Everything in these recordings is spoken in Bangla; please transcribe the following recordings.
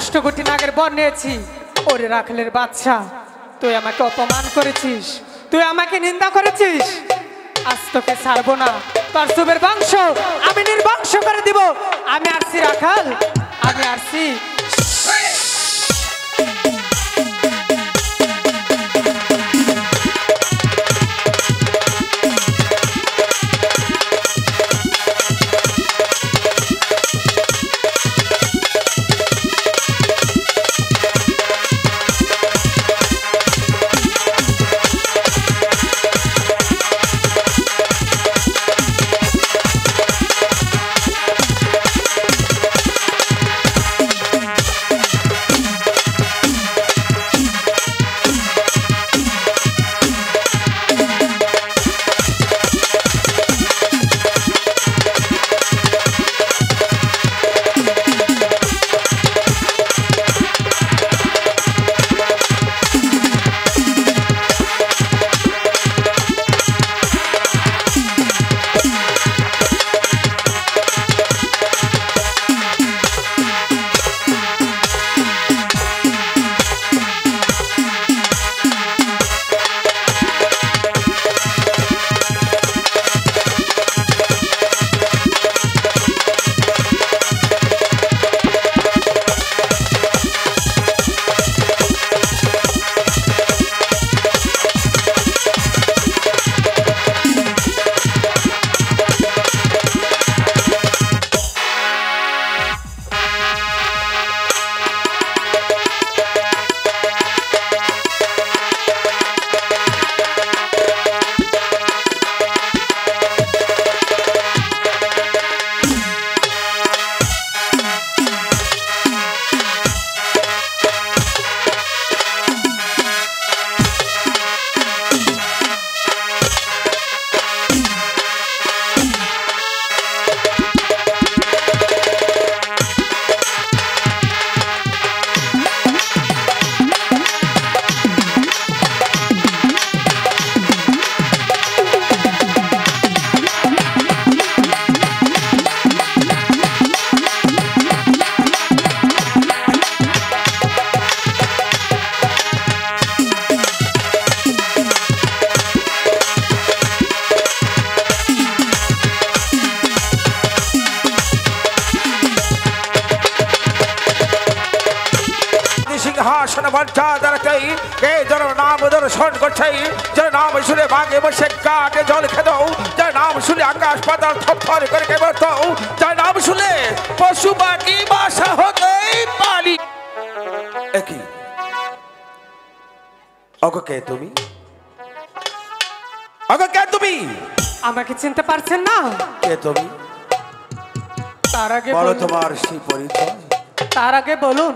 অষ্টকোটি নাগের বর নিয়েছি। ওরে রাখালের বাচ্চা, তুই আমাকে অপমান করেছিস, তুই আমাকে নিন্দা করেছিস। আজ তোকে ছাড়বো না, তোর সুবের বংশ আমি নির্বংশ করে দিব। আমি আসছি রাখাল, আমি আসছি। নাম দর্শন করছে, যার নাম শুনে বাগে বসে কাকে জল খেত, যার নাম শুনে আকাশ পাতাল থরথর করে কেবত, যার নাম শুনে পশু পাখি বাসা হতেই পারি। একই ওকে কে তুমি? ওকে কে তুমি? আমাকে চিনতে পারছেন না? কে তুমি? তার আগে বলো তোমার সেই পরিচয়। তার আগে বলুন,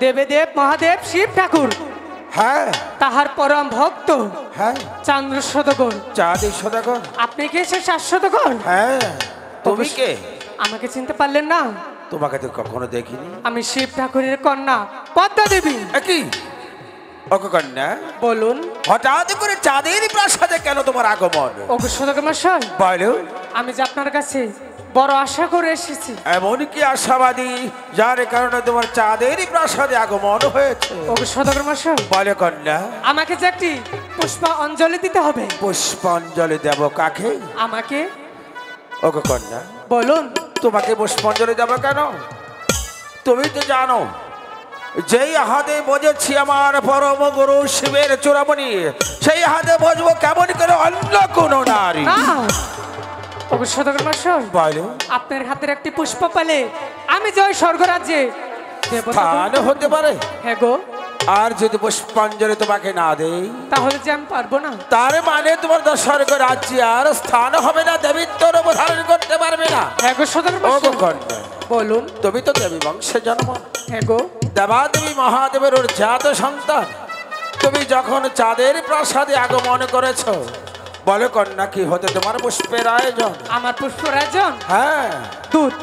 দেবদেব মহাদেব শিব ঠাকুর, হ্যাঁ তাহার পরম ভক্ত, হ্যাঁ চন্দ্র সদাগর। চাঁদের সদাগর? আপনি কে সে সদাগর? হ্যাঁ। তুমি কে? আমাকে চিনতে পারলেন না? তোমাকে তো কখনো দেখিনি। আমি শিব ঠাকুরের কন্যা পদ্মা দেবী। একই ওকে কন্যা? বলুন, হঠাৎ করে চাঁদের প্রাসাদে কেন তোমার আগমন? ওগো সদাগর মশাই, বলো। আমি যে আপনার কাছে বড় আশা করে এসেছি। এমন কি আশাবাদী যার কারণে তোমার চাঁদের প্রাসাদে আগমন হয়েছে? ওগো সদাগর মশাই, বলো কন্যা। আমাকে যে একটি পুষ্প অঞ্জলি দিতে হবে। পুষ্পাঞ্জলি দেব কাকে? আমাকে। ওকে কন্যা বলুন। তোমাকে পুষ্পাঞ্জলি দেব কেন? তুমি তো জানো যেই হাতে বজেছি আমার পরম গুরু শিবের চূড়ামণি, সেই হাতে বজবো কেমন করে অন্য কোন নারী? ওগো সদাগর মশাই, বলো। আপনার হাতের একটি পুষ্প পেলে আমি জয় স্বর্গরাজ্যে স্থান হতে পারে। হ্যাঁ গো। আর যদি পুষ্পাঞ্জলি তোমাকে না দেই তাহলে যে আমি পারবো না। তার মানে তোমার স্বর্গ রাজ্যে আর স্থান হবে না, দেবীত্ব রূপ ধারণ করতে পারবে না। হ্যাঁ গো সদাগর মশাই। বলুন। তুমি তো দেবী বংশে জন্ম। হ্যাঁ গো। দেবাদেবী মহাদেবের জাত সন্তান। তুমি যখন চাঁদের প্রাসাদে আগমন করেছ, বলো কন্যা কি হতে তোমার পুষ্পের আয়োজন? আমার পুষ্পের আয়োজন? হ্যাঁ। দুধ,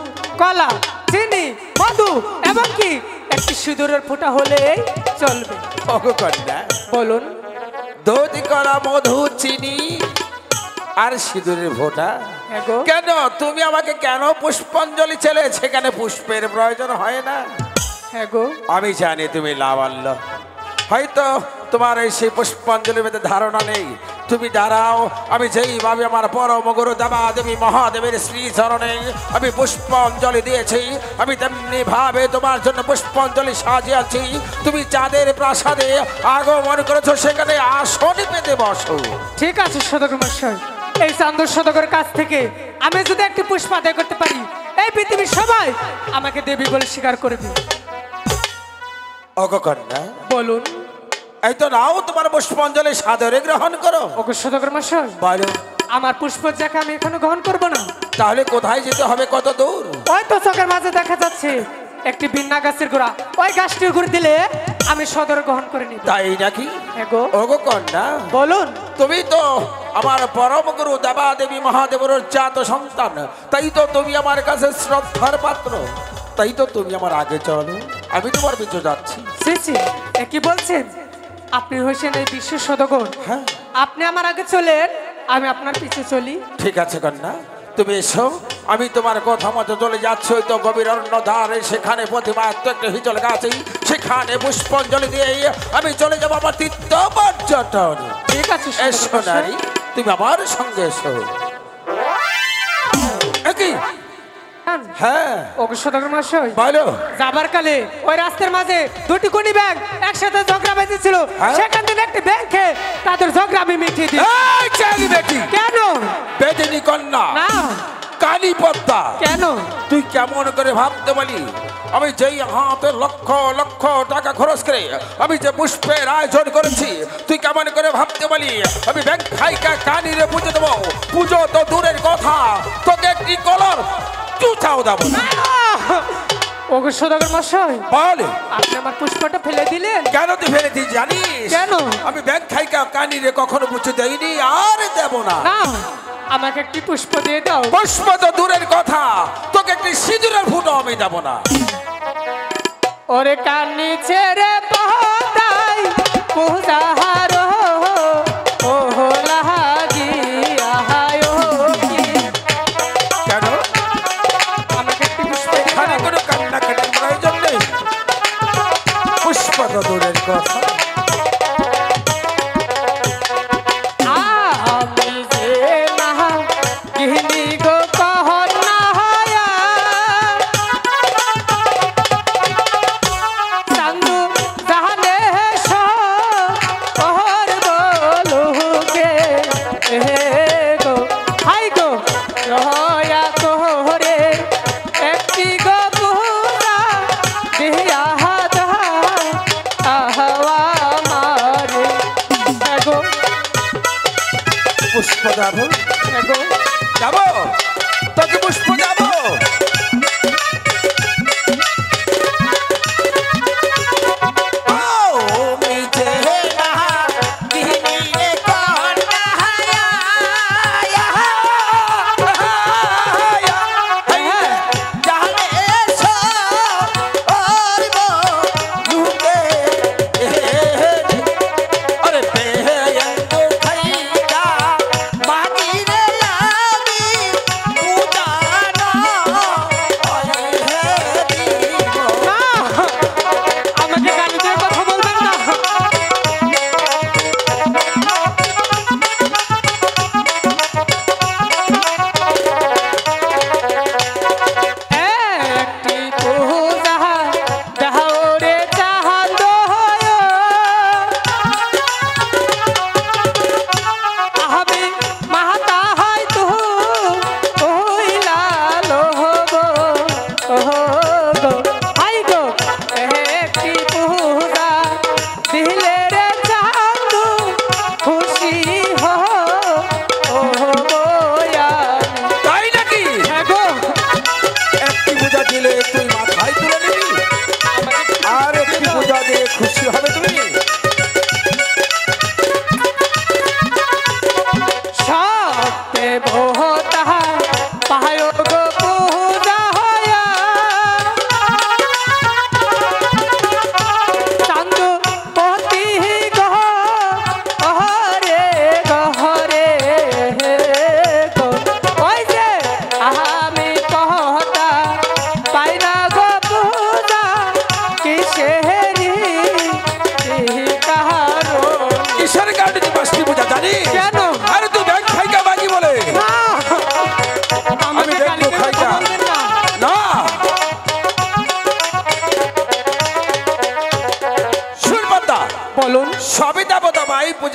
কলা, চিনি, মধু এবং কি একটি সিঁদুরের ফোঁটা হলে চলবে। ওগো কন্যা বলুন। দুধ, কলা, মধু, চিনি আর সিঁদুরের ফোঁটা? কেন তুমি আমাকে কেন পুষ্পাঞ্জলি চেলে? সেখানে পুষ্পের প্রয়োজন হয় না? হ্যাঁ গো, আমি জানি তুমি লাভাল্য, হয়তো তোমার এই সেই পুষ্পাঞ্জলির মধ্যে ধারণা নেই। তুমি দাঁড়াও, আমি যেইভাবে আমার পরম গুরু দেবা দেবী মহাদেবের শ্রী চরণে আমি পুষ্পাঞ্জলি দিয়েছি, আমি তেমনি ভাবে তোমার জন্য পুষ্পাঞ্জলি সাজিয়েছি। তুমি চাঁদের প্রাসাদে আগমন করেছো, সেখানে আসন পেতে বসো। ঠিক আছে সদাগর মশাই, এই চান্দর সদাগরের কাছ থেকে আমি যদি একটি পুষ্প আদায় করতে পারি, এই পৃথিবীর সবাই আমাকে দেবী বলে স্বীকার করবে। ওগো কন্যা, বলুন। এই তো নাও তোমার পুষ্পাঞ্জলি সাদরে গ্রহণ করো। ওগো সদাগর মশাই, বলো, আমার পুষ্পজাকে আমি এখনো গ্রহণ করব না। তাহলে কোথায় যেতে হবে, কত দূর? ওই তো চোখের মাঝে দেখা যাচ্ছে একটি বিন্না গাছের গোড়া, ওই গাছটির গুড় দিলে আমি সদর গ্রহণ করে নিব। তাই নাকি? হ্যাঁ গো। ওগো কন্যা, বলুন। তুমি তো আমার পরম গুরু দেবা দেবী মহাদেবের জাত সন্তান, তাই তো তুমি আমার কাছে শ্রদ্ধার পাত্র, তাই তো তুমি আমার আগে চলো, আমি তোমার পিছু যাচ্ছি। সিসি, এ কি বলছেন? আপনি হয়েছেন এই বিশ্বের সদাগর, হ্যাঁ, আপনি আমার আগে চলেন, আমি আপনার পিছে চলি। ঠিক আছে কন্যা, তুমি এসো, আমি তোমার কথা মতো চলে যাচ্ছি। ওই তো গভীর অরণ্য ধারে, সেখানে প্রতিমা একটা হিজল গাছে, সেখানে পুষ্পাঞ্জলি দিয়ে আমি চলে যাবো আমার তীর্থ পর্যটন। ঠিক আছে এসো নারী, তুমি আমার সঙ্গে এসো। কি? হ্যাঁ, ওগো সদাগর মশাই, বলো। যাবার কালে ওই রাস্তার মাঝে দুটি কোনি ব্যাংক একসাথে ঝগড়া বেঁধেছিল, হ্যাঁ? সেখান থেকে একটি ব্যাংকে তাদের ঝগড়া আমি মিটিয়ে দিই। এই চালি বেটি, কেন? বেদিনী কন্যা, না। কালী পদ্মা, কেন? তুই কেমন করে ভাবতে বলি, আমি যেই হাতে লক্ষ লক্ষ টাকা খরচ করে আমি যে পুষ্পের আয়োজন করেছি, তুই কেমন করে ভাবতে বলি আমি ব্যাংক খাইকা কানিরে পুজো দেবো? পুজো তো দূরের কথা, তোকে একটি কলর চুচাও দেবো না। ওগো সদাগর মশাই, বল, আপনি আমার পুষ্পটা ফেলে দিলেন কেন তুই ফেলে দিস জানিস? কেন? আমি ব্যাংক খাইকা কানিরে কখনো পুজো দেইনি, আর দেব না। না, আমাকে একটি পুষ্প দিয়ে দাও। পুষ্প তো দূরের কথা, তোকে একটি সিঁদুরের ফুটো আমি দেব না। ওরে কানি ছেড়ে পদাই পূজাহার ও লাগি আহায় কি। কেন? আমাকে একটি পুষ্প দিয়ে এখানে দাও। কোনো কান্নাকাটির প্রয়োজন নেই, পুষ্প তো দূরের কথা। আমি যে না গিনি গো কহনা হায়া চান্দু জাহানে শহর বলুকে গো হাই গো রহয়া তোরে একটি গো পূজা দিয়া আহওয়া মারে গো পুষ্প যাবো, গো যাবো, তোকে পুষ্প যাবো।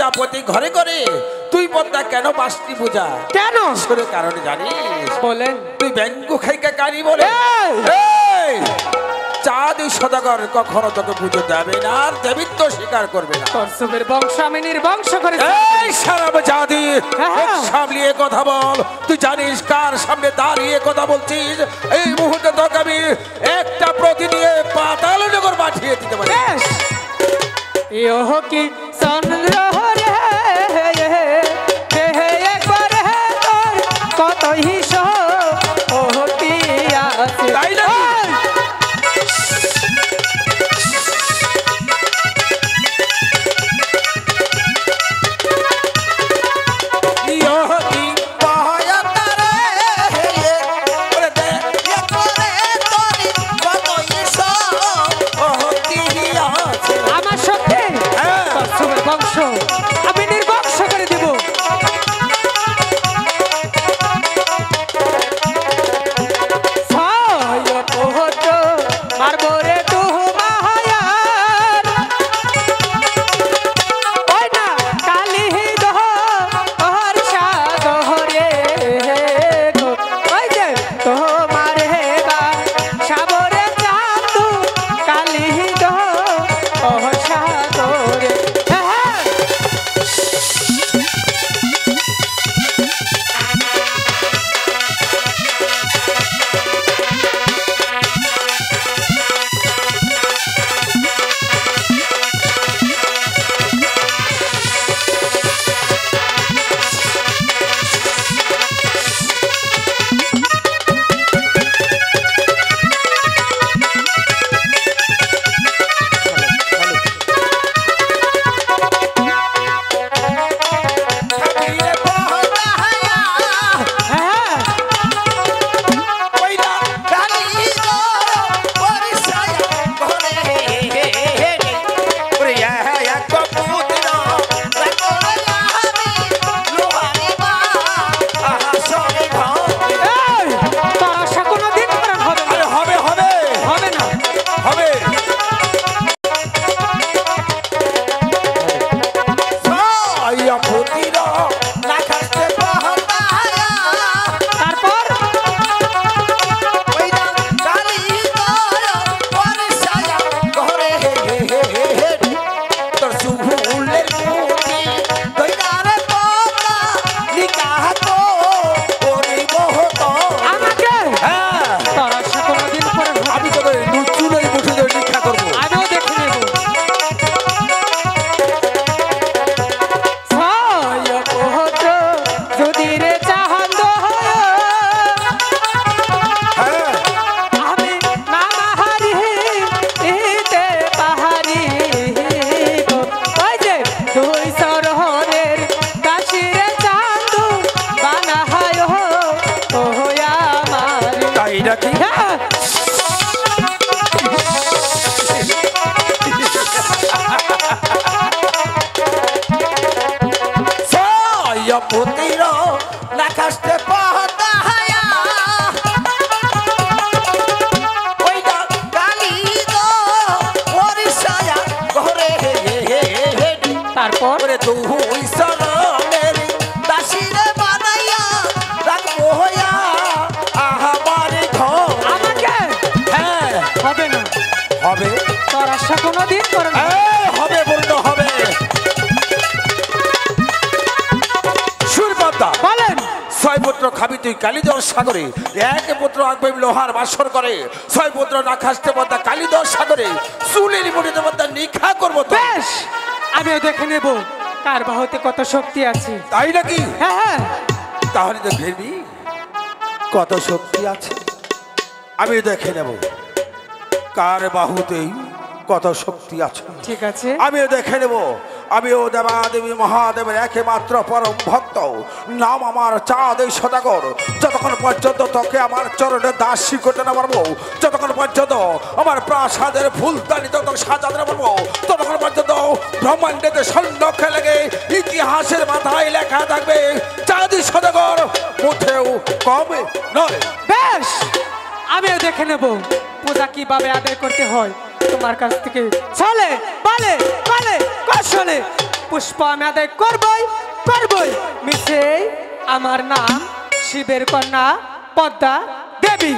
প্রজাপতি ঘরে ঘরে তুই পদ্মা কেন বাসটি পূজা কেন শুনে কারণ জানিস বলেন তুই ব্যঙ্গ খাইকা কারি বলে এই! এই! চাঁদ সদাগর কখনো তোকে পুজো দেবে না আর দেবিত্ব স্বীকার করবে না কর্সবের বংশ আমি নির্বংশ করেছি এই সারাব জাদি হ্যাঁ। সামলিয়ে কথা বল তুই জানিস কার সামনে দাঁড়িয়ে কথা বলছিস এই মুহূর্তে তোকে আমি একটা প্রতি দিয়ে পাতাল নগর পাঠিয়ে দিতে পারি বেশ ইহ কি চন্দ্র রে দেহে একবার হে তোর কত হিস ওহতি আছে তাই নাকি? ইয়োগি পায়া তারে ওরে দে করে তোরি কত ইসো ওহতি আছে আমার সত্যি হ্যাঁ। কর্সবের বংশ আমি নির্বংশ করে দিব ছয় পোহত মারবো রে তু মাহায়ার ওই না কালি দহ ওহর সাগরে গো ওই যে তোমার হেবা সাবরে চাঁদু কালি দহ ওহর সাগরে হ্যাঁ খাবিরে পহদায়া হ্যাঁ কইলা রানী গো পরিছায়া ঘরে ওরে এক কপুতির রাকলা হাবি লোহারি মা আহা সরে ঘরে এই তোর আশা কোনোদিন পূরণ হবে না আরে হবে হবে হবে না হবে সাইয়া ফুতির না খাতে পহদায়া তারপর কইলা রানী গো পরিছায়া ঘরে তোর সুভুলের মুতি কইরারে পদ্মা নিকাহ তো করিব তো আমাকে হ্যাঁ তোর আশা কোনোদিন পূরণ হবে আমি তোদের চুলের মুঠি ধরে নিক্ষা করবো না। আমিও দেখে নেব ছয় পোহত যদি রে চাহান্দ হ্যাঁ আমি নামাহারি ইতে পাহারি গো ওই যে দুই সরহরের কাশিরে চান্দু বানা হয় ও আমার তাই নাকি হ্যাঁ সাইয়া পুতির না খাতে পহদায়া ওইটা কালি গো পরিছায়া ঘরে তারপর ওরে দুই সরণের দাসিরে বানাইয়া রাখবো হইয়া আহাবার ঘর আমাকে হ্যাঁ হবে না হবে তোর আশা কোনোদিন পূরণ হবে না। হবে বলতে হবে সুরপদ্মা বলেন ছয় পুত্র খাবি তুই কালিদর সাগরে এক পুত্র আঁকবে লোহার বাসর করে ছয় পুত্র না খাসতে পদ্মা কালিদর সাগরে চুলের মুড়িতে পদ্মা নিখা করবো তো বেশ আমিও দেখে নেব কার বাহুতে কত শক্তি আছে তাই নাকি হ্যাঁ হ্যাঁ তাহলে তো ভেবি কত শক্তি আছে আমি দেখে নেব কার বাহুতেই কত শক্তি আছে ঠিক আছে আমিও দেখে নেব আমিও দেবাদেবী মহাদেবের একমাত্র পরম ভক্ত নাম আমার চাঁদ সদাগর যতক্ষণ পর্যন্ত তোকে আমার চরণে দাস শিকটে না পারবো যতক্ষণ পর্যন্ত আমার প্রাসাদের ফুলদানি তত সাজাতে না পারবো ততক্ষণ পর্যন্ত ব্রহ্মাণ্ডেতে স্বর্ণক্ষে লেগে ইতিহাসের মাথায় লেখা থাকবে চাঁদ সদাগর মুঠেও কমে নয় বেশ আমিও দেখে নেব পূজা কিভাবে আদায় করতে হয় তোমার কাছ থেকে চলে বলে বলে কৌশলে পুষ্প আমি আদায় করবই করবই মিছে আমার নাম শিবের কন্যা পদ্মা দেবী।